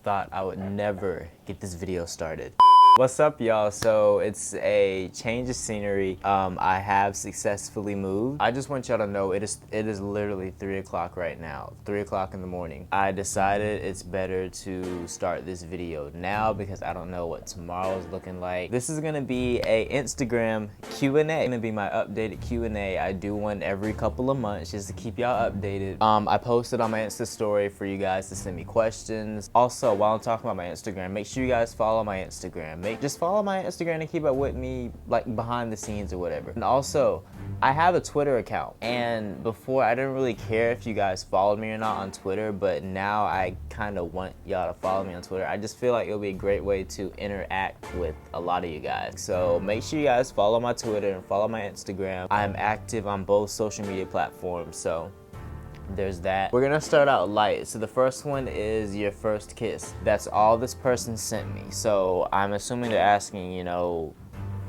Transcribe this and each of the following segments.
thought I would never get this video started. What's up, y'all? So it's a change of scenery. I have successfully moved. I just want y'all to know it is literally 3 o'clock right now, 3 o'clock in the morning. I decided it's better to start this video now because I don't know what tomorrow is looking like. This is gonna be a Instagram Q&A. It's gonna be my updated Q&A. I do one every couple of months just to keep y'all updated. I posted on my Insta story for you guys to send me questions. Also, while I'm talking about my Instagram, make sure you guys follow my Instagram. Just follow my Instagram and keep up with me, like behind the scenes or whatever. And also, I have a Twitter account, and before I didn't really care if you guys followed me or not on Twitter, but now I kind of want y'all to follow me on Twitter. I just feel like it'll be a great way to interact with a lot of you guys. So make sure you guys follow my Twitter and follow my Instagram. I'm active on both social media platforms, so there's that. We're gonna start out light. So the first one is your first kiss. That's all this person sent me. So I'm assuming they're asking, you know,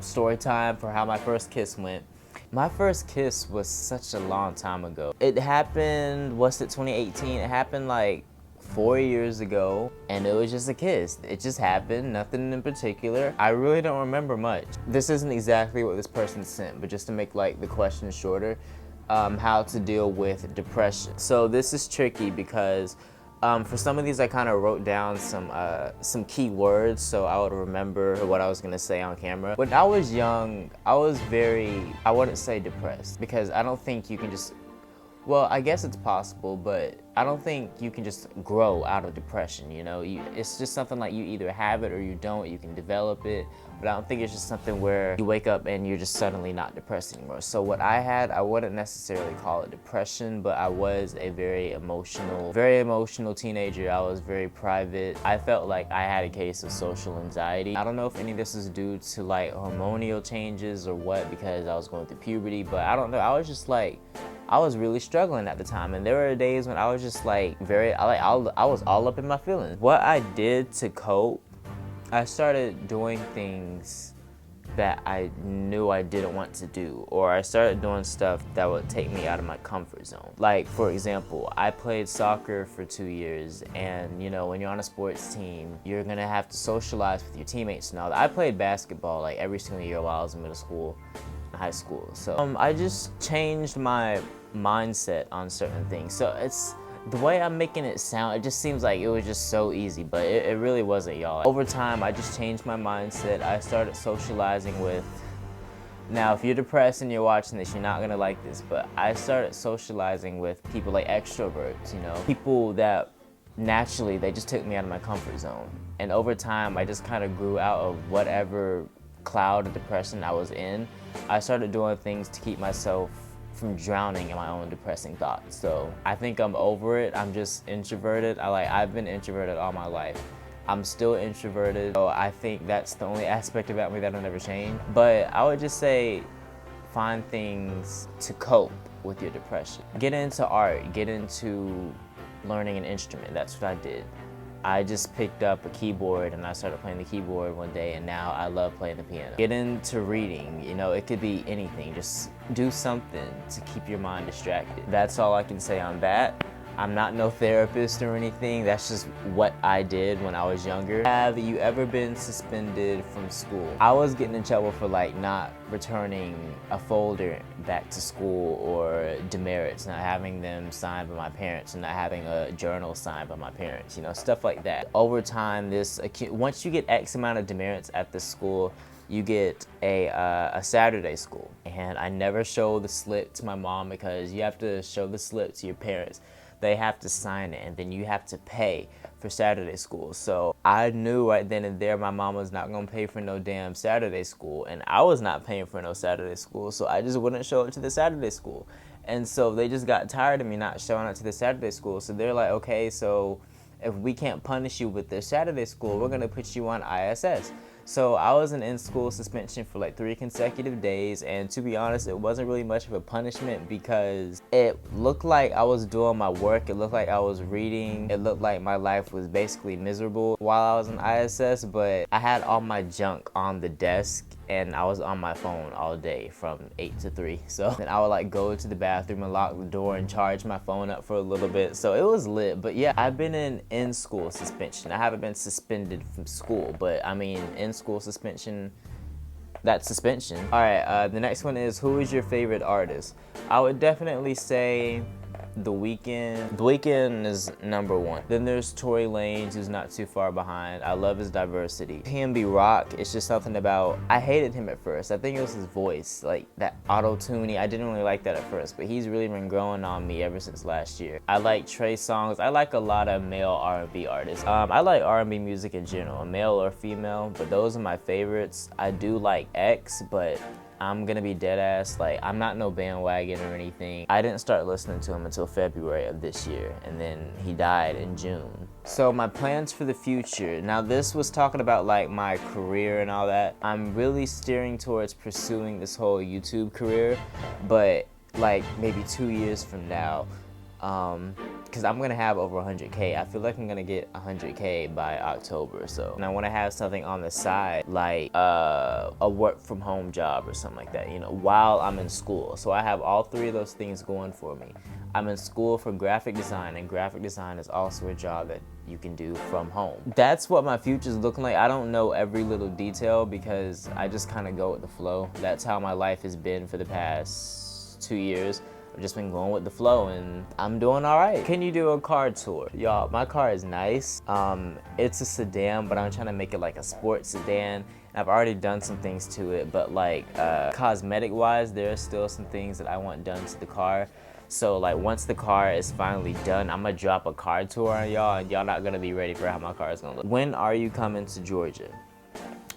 story time for how my first kiss went. My first kiss was such a long time ago. It happened, what's it, 2018? It happened like 4 years ago, and it was just a kiss. It just happened, nothing in particular. I really don't remember much. This isn't exactly what this person sent, but just to make like the question shorter, how to deal with depression. So this is tricky because for some of these I kind of wrote down some key words so I would remember what I was gonna say on camera. When I was young, I was I wouldn't say depressed, because I don't think you can just, well, I guess it's possible, but I don't think you can just grow out of depression, you know? It's just something like you either have it or you don't, you can develop it, but I don't think it's just something where you wake up and you're just suddenly not depressed anymore. So what I had, I wouldn't necessarily call it depression, but I was a very emotional teenager. I was very private. I felt like I had a case of social anxiety. I don't know if any of this is due to like hormonal changes or what, because I was going through puberty, but I don't know. I was just like, I was really struggling at the time, and there were days when I was just like I was all up in my feelings. What I did to cope, I started doing things that I knew I didn't want to do, or I started doing stuff that would take me out of my comfort zone. Like, for example, I played soccer for 2 years, and you know, when you're on a sports team, you're gonna have to socialize with your teammates and all that. I played basketball like every single year while I was in middle school, high school. So I just changed my mindset on certain things. So it's the way I'm making it sound, it just seems like it was just so easy, but it really wasn't, y'all. Over time, I just changed my mindset. I started socializing with, now if you're depressed and you're watching this, you're not gonna like this, but I started socializing with people like extroverts, you know, people that naturally, they just took me out of my comfort zone. And over time, I just kind of grew out of whatever cloud of depression I was in. I started doing things to keep myself from drowning in my own depressing thoughts. So I think I'm over it. I'm just introverted. I've been introverted all my life. I'm still introverted, so I think that's the only aspect about me that'll never change. But I would just say, find things to cope with your depression. Get into art, get into learning an instrument. That's what I did. I just picked up a keyboard and I started playing the keyboard one day, and now I love playing the piano. Get into reading, you know, it could be anything. Just do something to keep your mind distracted. That's all I can say on that. I'm not no therapist or anything. That's just what I did when I was younger. Have you ever been suspended from school? I was getting in trouble for like not returning a folder back to school, or demerits, not having them signed by my parents, and not having a journal signed by my parents, you know, stuff like that. Over time, once you get X amount of demerits at the school, you get a Saturday school. And I never showed the slip to my mom, because you have to show the slip to your parents. They have to sign it, and then you have to pay for Saturday school. So I knew right then and there my mom was not gonna pay for no damn Saturday school, and I was not paying for no Saturday school, so I just wouldn't show up to the Saturday school. And so they just got tired of me not showing up to the Saturday school, so they're like, okay, so if we can't punish you with the Saturday school, we're gonna put you on ISS. So I was in in-school suspension for like 3 consecutive days, and to be honest, it wasn't really much of a punishment because it looked like I was doing my work, it looked like I was reading, it looked like my life was basically miserable while I was in ISS, but I had all my junk on the desk and I was on my phone all day from 8 to 3. So then I would like go to the bathroom and lock the door and charge my phone up for a little bit. So it was lit. But yeah, I've been in school suspension. I haven't been suspended from school, but I mean in school suspension, that's suspension. All right, the next one is, who is your favorite artist? I would definitely say The Weeknd. The Weeknd is #1. Then there's Tory Lanez, who's not too far behind. I love his diversity. PNB Rock, it's just something about, I hated him at first. I think it was his voice, like that auto-tuning. I didn't really like that at first, but he's really been growing on me ever since last year. I like Trey Songz. I like a lot of male R&B artists. I like R&B music in general, male or female, but those are my favorites. I do like X, but I'm gonna be dead ass, like I'm not no bandwagon or anything. I didn't start listening to him until February of this year, and then he died in June. So my plans for the future, now this was talking about like my career and all that. I'm really steering towards pursuing this whole YouTube career, but like maybe 2 years from now, because I'm gonna have over 100K. I feel like I'm gonna get 100K by October or so. And I wanna have something on the side, like a work from home job or something like that, you know, while I'm in school. So I have all 3 of those things going for me. I'm in school for graphic design, and graphic design is also a job that you can do from home. That's what my future's looking like. I don't know every little detail because I just kind of go with the flow. That's how my life has been for the past 2 years. I've just been going with the flow, and I'm doing all right. Can you do a car tour? Y'all, my car is nice. It's a sedan, but I'm trying to make it like a sports sedan. I've already done some things to it, but like cosmetic wise, there are still some things that I want done to the car. So like once the car is finally done, I'm gonna drop a car tour on y'all, and y'all not gonna be ready for how my car is gonna look. When are you coming to Georgia?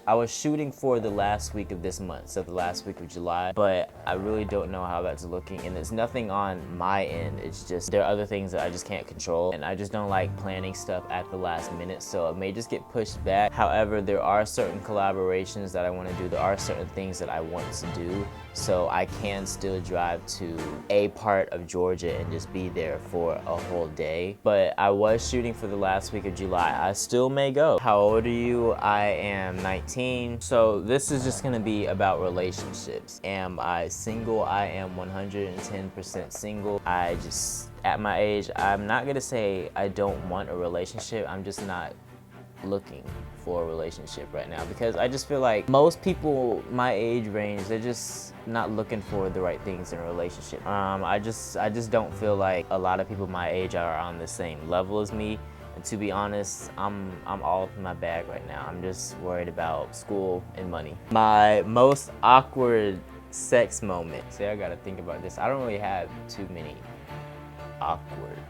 I was shooting for the last week of this month, so the last week of July, but I really don't know how that's looking, and it's nothing on my end. It's just, there are other things that I just can't control, and I just don't like planning stuff at the last minute, so it may just get pushed back. However, there are certain collaborations that I want to do. There are certain things that I want to do, so I can still drive to a part of Georgia and just be there for a whole day. But I was shooting for the last week of July. I still may go. How old are you? I am 19. So this is just gonna be about relationships. Am I single? I am 110% single. I just, at my age, I'm not gonna say I don't want a relationship. I'm just not looking for a relationship right now, because I just feel like most people my age range, they're just not looking for the right things in a relationship. I just don't feel like a lot of people my age are on the same level as me. And to be honest, I'm all up in my bag right now. I'm just worried about school and money. My most awkward sex moment. See, I gotta think about this. I don't really have too many awkward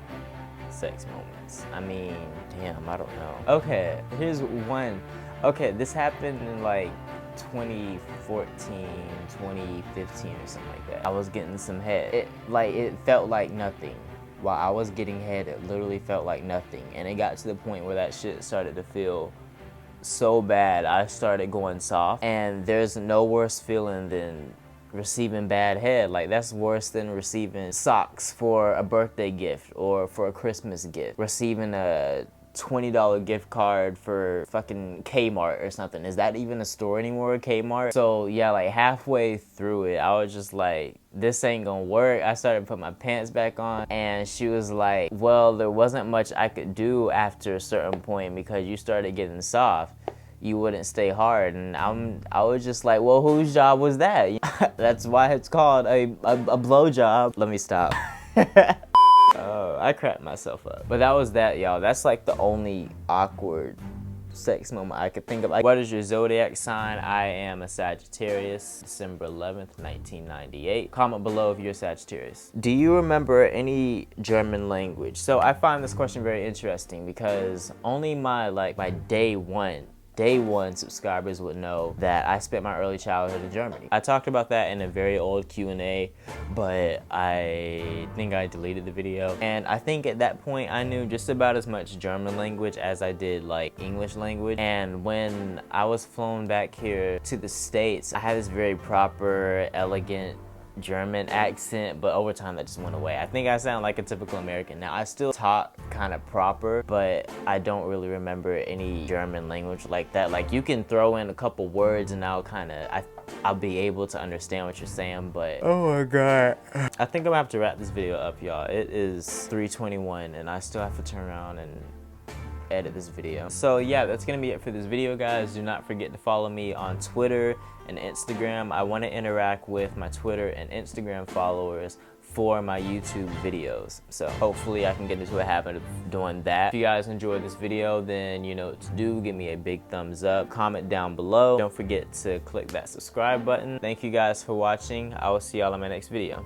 sex moments. I mean, damn, I don't know. Okay, here's one. Okay, this happened in like 2014, 2015 or something like that. I was getting some head. It felt like nothing. While I was getting head, it literally felt like nothing. And it got to the point where that shit started to feel so bad, I started going soft. And there's no worse feeling than receiving bad head. Like, that's worse than receiving socks for a birthday gift or for a Christmas gift. Receiving a $20 gift card for fucking Kmart or something. Is that even a store anymore, Kmart? So yeah, like halfway through it, I was just like, this ain't gonna work. I started putting my pants back on, and she was like, well, there wasn't much I could do after a certain point because you started getting soft. You wouldn't stay hard. And I was just like, well, whose job was that? That's why it's called a blow job. Let me stop. Oh, I cracked myself up. But that was that, y'all. That's like the only awkward sex moment I could think of. Like, what is your zodiac sign? I am a Sagittarius, December 11th, 1998. Comment below if you're a Sagittarius. Do you remember any German language? So I find this question very interesting because only my day one subscribers would know that I spent my early childhood in Germany. I talked about that in a very old Q&A, but I think I deleted the video. And I think at that point I knew just about as much German language as I did like English language. And when I was flown back here to the States, I had this very proper, elegant German accent, but over time that just went away. I think I sound like a typical American now. I still talk kind of proper, but I don't really remember any German language like that. Like, you can throw in a couple words and I'll be able to understand what you're saying, but oh my god. I think I'm gonna have to wrap this video up, y'all. It is 3:21 and I still have to turn around and edit this video. So yeah, that's gonna be it for this video, guys. Do not forget to follow me on Twitter and Instagram. I want to interact with my Twitter and Instagram followers for my YouTube videos, so hopefully I can get into a habit of doing that. If you guys enjoyed this video, then you know what to do. Give me a big thumbs up, comment down below. Don't forget to click that subscribe button. Thank you guys for watching. I will see y'all in my next video.